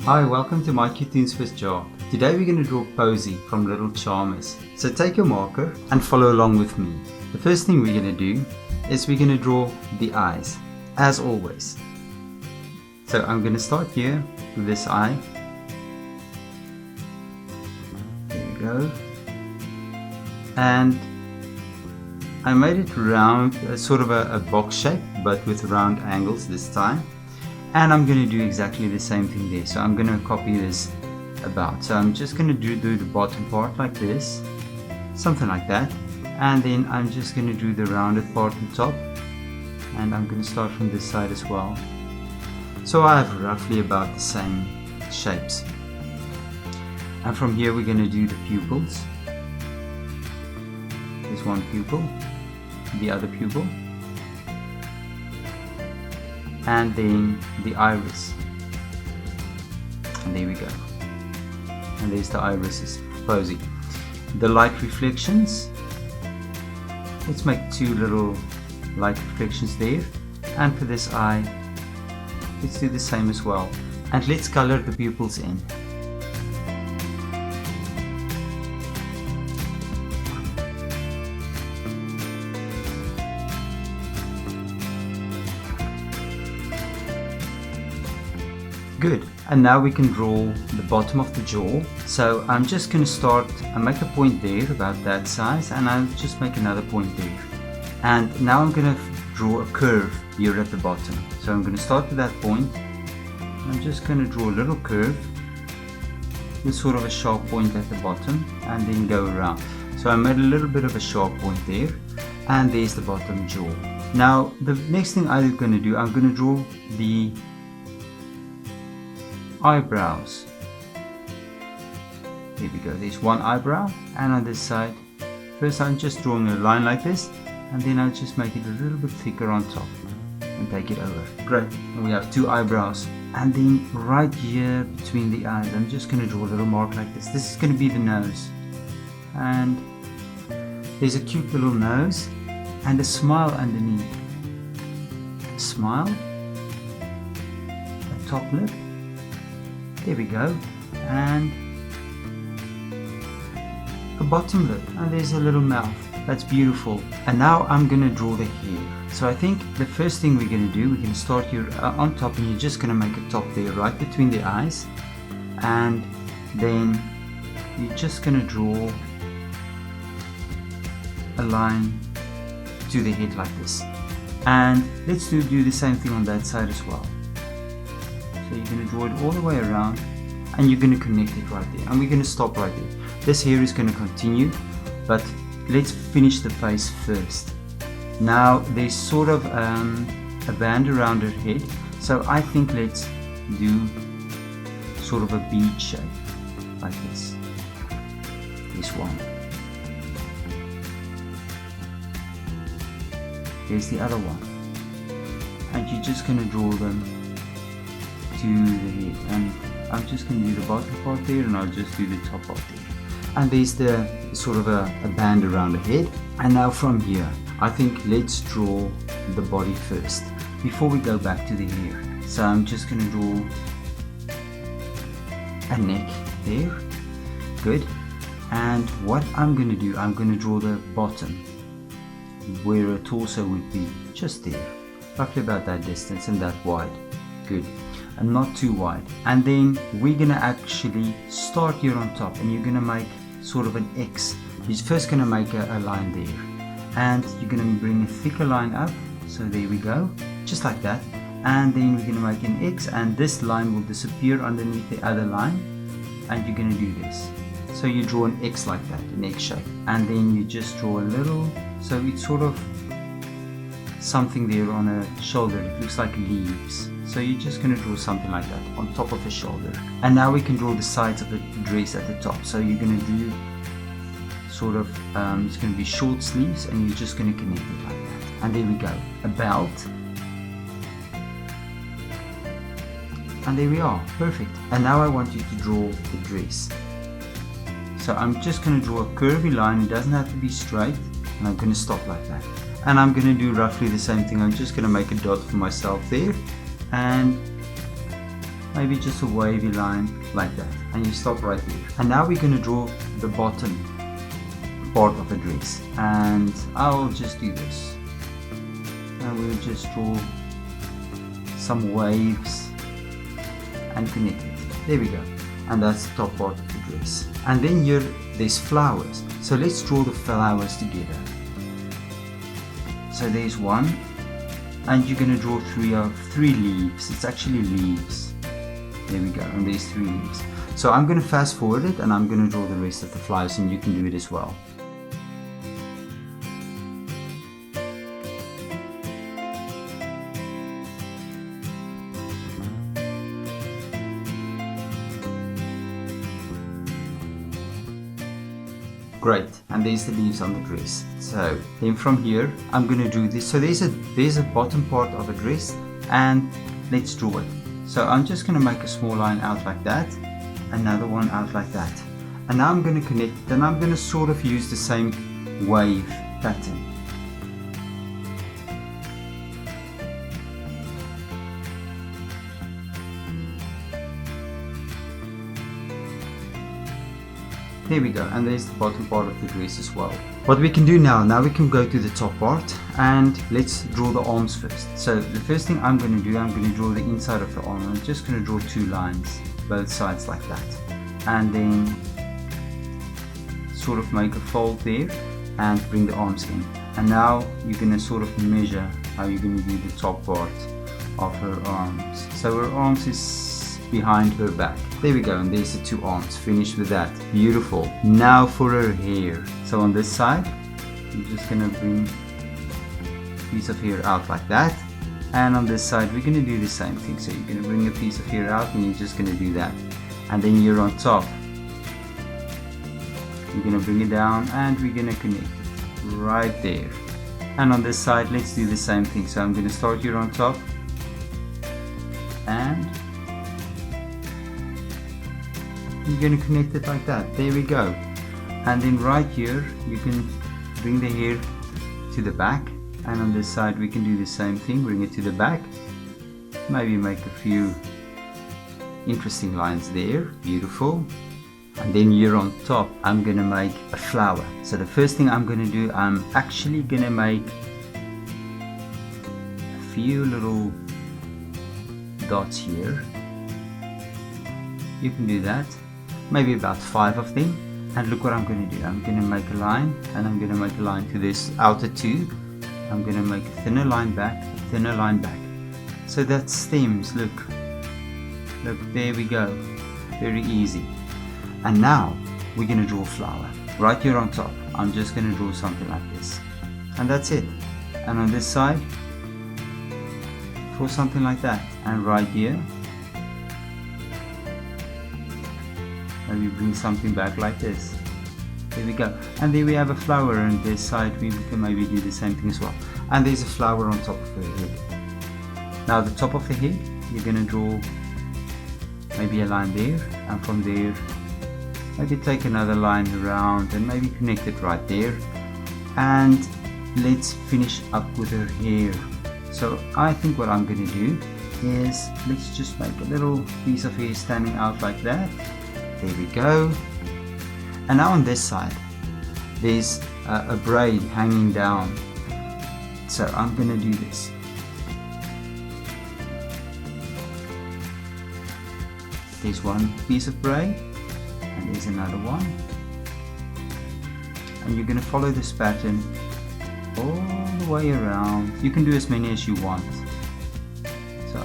Hi, welcome to My Cartoons First Jar. Today we're going to draw Posy from Little Charmers. So take your marker and follow along with me. The first thing we're going to do is we're going to draw the eyes, as always. So I'm going to start here with this eye. There we go. And I made it round, sort of a box shape, but with round angles this time. And I'm going to do exactly the same thing there. So I'm going to copy this about. So I'm just going to do the bottom part like this, something like that. And then I'm just going to do the rounded part on top. And I'm going to start from this side as well. So I have roughly about the same shapes. And from here we're going to do the pupils. There's one pupil, the other pupil, and then the iris, and there we go, and there's the irises. Posy. The light reflections, let's make two little light reflections there, and for this eye let's do the same as well, and let's color the pupils in. Good, and now we can draw the bottom of the jaw. So I'm just going to start and make a point there about that size, and I'll just make another point there. And now I'm going to draw a curve here at the bottom. So I'm going to start with that point. I'm just going to draw a little curve with sort of a sharp point at the bottom and then go around. So I made a little bit of a sharp point there, and there's the bottom jaw. Now the next thing I'm going to do, I'm going to draw the eyebrows. Here we go, there's one eyebrow, and on this side, first I'm just drawing a line like this, and then I'll just make it a little bit thicker on top and take it over. Great, and we have two eyebrows. And then right here between the eyes, I'm just going to draw a little mark like this. This is going to be the nose, and there's a cute little nose and a smile underneath. A smile, a top lip. There we go, and a bottom lip, and there's a little mouth. That's beautiful. And now I'm going to draw the hair. So I think the first thing we're going to do, we're going to start here on top, and you're just going to make a top there right between the eyes, and then you're just going to draw a line to the head like this. And let's do the same thing on that side as well. So you're going to draw it all the way around, and you're going to connect it right there, and we're going to stop right there. This hair is going to continue, but let's finish the face first. Now there's sort of a band around her head, so I think let's do sort of a bead shape like this. This one. There's the other one, and you're just going to draw them to the head, and I'm just going to do the bottom part there, and I'll just do the top part there. And there's the sort of a band around the head. And now from here, I think let's draw the body first before we go back to the hair. So I'm just going to draw a neck there. Good. And what I'm going to do, I'm going to draw the bottom where a torso would be, just there, roughly about that distance and that wide. Good. And not too wide. And then we're going to actually start here on top, and you're going to make sort of an X. You're first going to make a line there, and you're going to bring a thicker line up. So there we go, just like that. And then we're going to make an X, and this line will disappear underneath the other line, and you're going to do this. So you draw an X like that, an X shape, and then you just draw a little, so it's sort of something there on a shoulder. It looks like leaves. So you're just going to draw something like that on top of the shoulder. And now we can draw the sides of the dress at the top. So you're going to do sort of, it's going to be short sleeves, and you're just going to connect it like that. And there we go, a belt. And there we are, perfect. And now I want you to draw the dress. So I'm just going to draw a curvy line. It doesn't have to be straight, and I'm going to stop like that. And I'm going to do roughly the same thing. I'm just going to make a dot for myself there, and maybe just a wavy line like that, and you stop right there. And now we're going to draw the bottom part of a dress, and I'll just do this, and we'll just draw some waves and connect it. There we go, and that's the top part of the dress. And then here there's flowers, so let's draw the flowers together. So there's one, and you're going to draw three leaves. It's actually leaves. There we go, and there's 3 leaves. So I'm going to fast forward it, and I'm going to draw the rest of the flowers, and you can do it as well. Great, and there's the leaves on the dress. So then from here I'm going to do this. So there's a bottom part of a dress, and let's draw it. So I'm just going to make a small line out like that, another one out like that, and now I'm going to connect, and I'm going to sort of use the same wave pattern. There we go, and there's the bottom part of the dress as well. What we can do now we can go to the top part, and let's draw the arms first. So the first thing I'm going to do, I'm going to draw the inside of the arm. I'm just going to draw 2 lines, both sides like that, and then sort of make a fold there and bring the arms in. And now you're going to sort of measure how you're going to do the top part of her arms. So her arms is behind her back. There we go, and there's the 2 arms. Finished with that. Beautiful. Now for her hair. So on this side, I'm just gonna bring a piece of hair out like that, and on this side we're gonna do the same thing. So you're gonna bring a piece of hair out, and you're just gonna do that, and then here on top you're gonna bring it down, and we're gonna connect it right there. And on this side, let's do the same thing. So I'm gonna start here on top, and you're going to connect it like that. There we go. And then right here you can bring the hair to the back, and on this side we can do the same thing, bring it to the back, maybe make a few interesting lines there. Beautiful. And then here on top I'm going to make a flower. So the first thing I'm going to do, I'm actually going to make a few little dots here. You can do that, maybe about 5 of them. And look what I'm going to do. I'm going to make a line, and I'm going to make a line to this outer 2. I'm going to make a thinner line back, a thinner line back. So that stems, look, there we go. Very easy. And now we're going to draw a flower right here on top. I'm just going to draw something like this, and that's it. And on this side, draw something like that. And right here, maybe bring something back like this. There we go. And there we have a flower, and this side we can maybe do the same thing as well. And there's a flower on top of her head. Now the top of the head, you're going to draw maybe a line there, and from there maybe take another line around and maybe connect it right there. And let's finish up with her hair. So I think what I'm going to do is, let's just make a little piece of hair standing out like that. There we go. And now on this side there's a braid hanging down. So I'm going to do this. There's one piece of braid, and there's another one, and you're going to follow this pattern all the way around. You can do as many as you want. So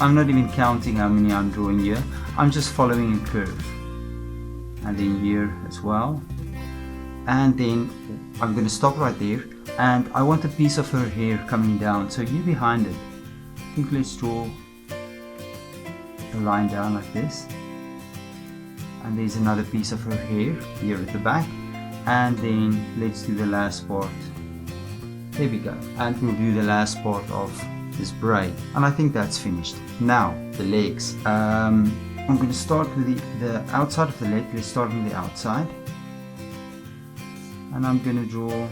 I'm not even counting how many I'm drawing here. I'm just following a curve. And then here as well. And then I'm going to stop right there, and I want a piece of her hair coming down. So you behind it, I think let's draw a line down like this. And there's another piece of her hair here at the back. And then let's do the last part. There we go. And we'll do the last part of this braid. And I think that's finished. Now the legs. I'm going to start with the outside of the leg. Let's start on the outside. And I'm going to draw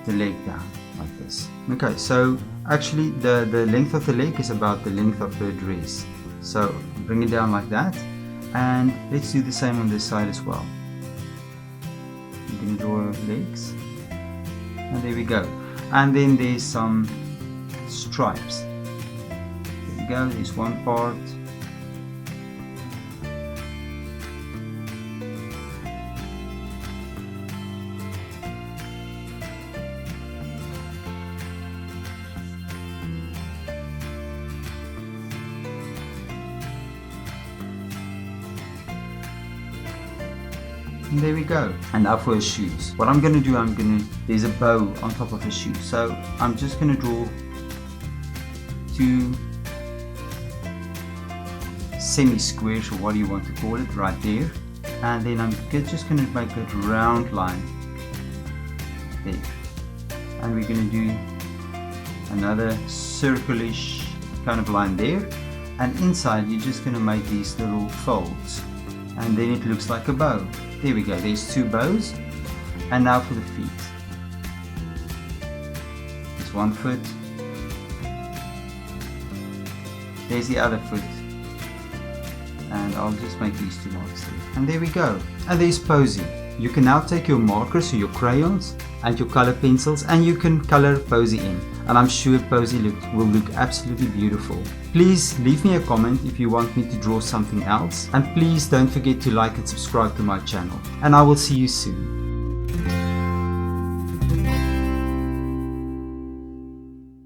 the leg down like this. Okay, so Actually, the length of the leg is about the length of the dress. So bring it down like that, and let's do the same on this side as well. I'm going to draw legs, and there we go. And then there's some stripes. There we go, there's one part. And there we go. And now for his shoes. What I'm going to do, there's a bow on top of his shoe. So I'm just going to draw 2 semi-squares, or what do you want to call it, right there. And then I'm just going to make a round line there. And we're going to do another circlish kind of line there. And inside you're just going to make these little folds. And then it looks like a bow. There we go, there's 2 bows. And now for the feet. There's 1 foot. There's the other foot. And I'll just make these 2 marks there. And there we go. And there's Posy. You can now take your markers or your crayons and your color pencils, and you can color Posy in. And I'm sure Posy will look absolutely beautiful. Please leave me a comment if you want me to draw something else. And please don't forget to like and subscribe to my channel. And I will see you soon.